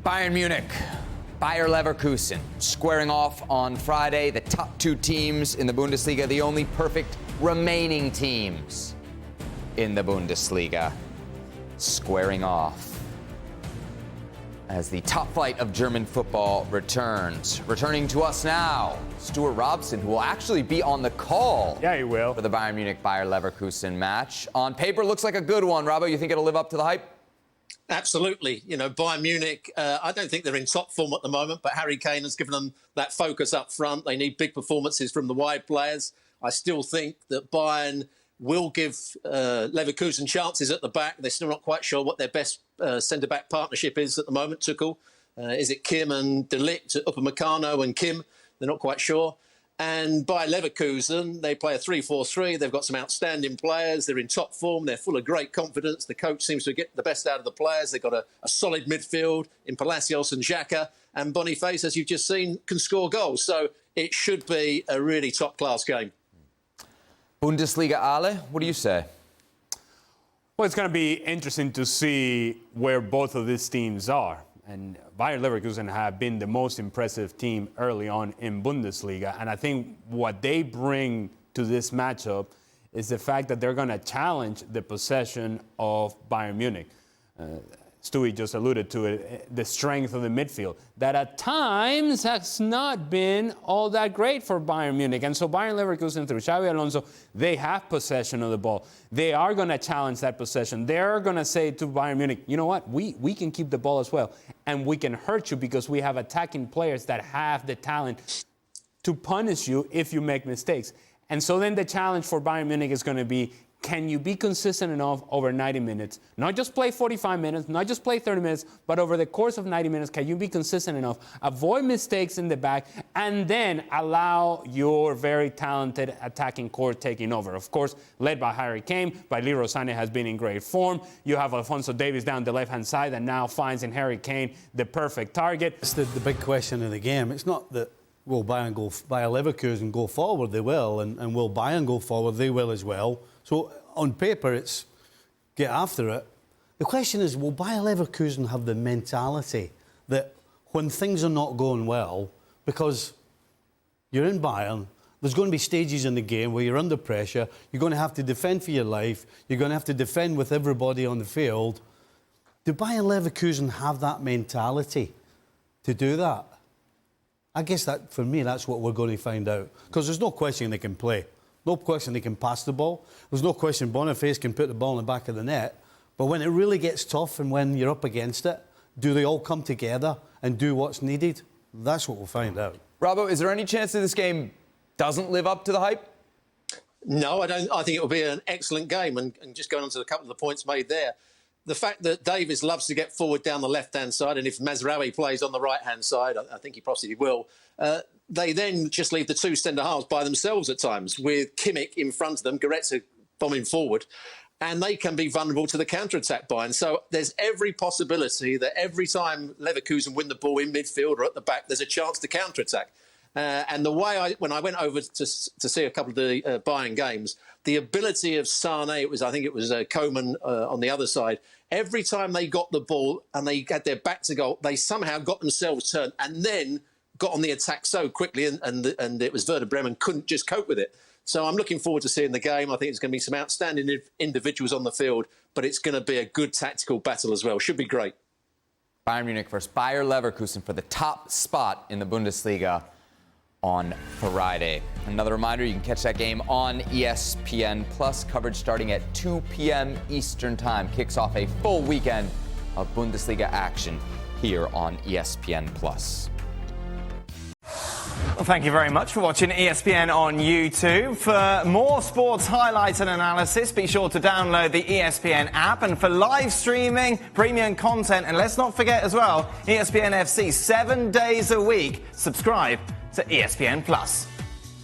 Bayern Munich, Bayer Leverkusen, squaring off on Friday. The top two teams in the Bundesliga, the only perfect remaining teams in the Bundesliga, squaring off as the top flight of German football returns. Returning to us now, Stuart Robson, who will actually be on the call. Yeah, he will. For the Bayern Munich-Bayer Leverkusen match. On paper, looks like a good one. Robbo, you think it'll live up to the hype? Absolutely. You know, Bayern Munich, I don't think they're in top form at the moment, but Harry Kane has given them that focus up front. They need big performances from the wide players. I still think that Bayern will give Leverkusen chances at the back. They're still not quite sure what their best centre-back partnership is at the moment, Tuchel. Is it Kim and De Ligt, Upamecano and Kim? They're not quite sure. And by Leverkusen, they play a 3-4-3. They've got some outstanding players. They're in top form. They're full of great confidence. The coach seems to get the best out of the players. They've got a solid midfield in Palacios and Xhaka. And Boniface, as you've just seen, can score goals. So it should be a really top-class game. Bundesliga, Ale, what do you say? Well, it's going to be interesting to see where both of these teams are. And Bayer Leverkusen have been the most impressive team early on in Bundesliga. And I think what they bring to this matchup is the fact that they're going to challenge the possession of Bayern Munich. Stuart just alluded to it, the strength of the midfield, that at times has not been all that great for Bayern Munich. And so Bayern Leverkusen, through Xabi Alonso, they have possession of the ball. They are going to challenge that possession. They're going to say to Bayern Munich, you know what, we can keep the ball as well. And we can hurt you because we have attacking players that have the talent to punish you if you make mistakes. And so then the challenge for Bayern Munich is going to be, can you be consistent enough over 90 minutes? Not just play 45 minutes, not just play 30 minutes, but over the course of 90 minutes, can you be consistent enough, avoid mistakes in the back, and then allow your very talented attacking core taking over? Of course, led by Harry Kane, but Leroy Sané has been in great form. You have Alphonso Davies down the left-hand side that now finds in Harry Kane the perfect target. It's the big question in the game. It's not that will Bayer Leverkusen go forward? They will. And will Bayern go forward? They will as well. So on paper, it's get after it. The question is, will Bayer Leverkusen have the mentality that when things are not going well, because you're in Bayern, there's going to be stages in the game where you're under pressure, you're going to have to defend for your life, you're going to have to defend with everybody on the field. Do Bayer Leverkusen have that mentality to do that? I guess that, for me, that's what we're going to find out. Because there's no question they can play. No question they can pass the ball. There's no question Boniface can put the ball in the back of the net. But when it really gets tough and when you're up against it, do they all come together and do what's needed? That's what we'll find out. Robbo, is there any chance that this game doesn't live up to the hype? No, I don't. I think it will be an excellent game. And just going on to a couple of the points made there, the fact that Davies loves to get forward down the left-hand side, and if Mazraoui plays on the right-hand side, I think he possibly will, they then just leave the two centre-halves by themselves at times, with Kimmich in front of them, Goretzka bombing forward, and they can be vulnerable to the counter-attack Bayern. So there's every possibility that every time Leverkusen win the ball in midfield or at the back, there's a chance to counter-attack. And the way when I went over to see a couple of the Bayern games, the ability of Sané, I think it was Coman on the other side, every time they got the ball and they had their back to goal, they somehow got themselves turned and then got on the attack so quickly, and it was Werder Bremen couldn't just cope with it. So I'm looking forward to seeing the game. I think it's going to be some outstanding individuals on the field, but it's going to be a good tactical battle as well. Should be great. Bayern Munich versus Bayer Leverkusen for the top spot in the Bundesliga on Friday. Another reminder, you can catch that game on ESPN Plus. Coverage starting at 2 p.m. Eastern Time. Kicks off a full weekend of Bundesliga action here on ESPN Plus. Well, thank you very much for watching ESPN on YouTube. For more sports highlights and analysis, be sure to download the ESPN app. And for live streaming, premium content, and let's not forget as well, ESPN FC 7 days a week. Subscribe to ESPN Plus.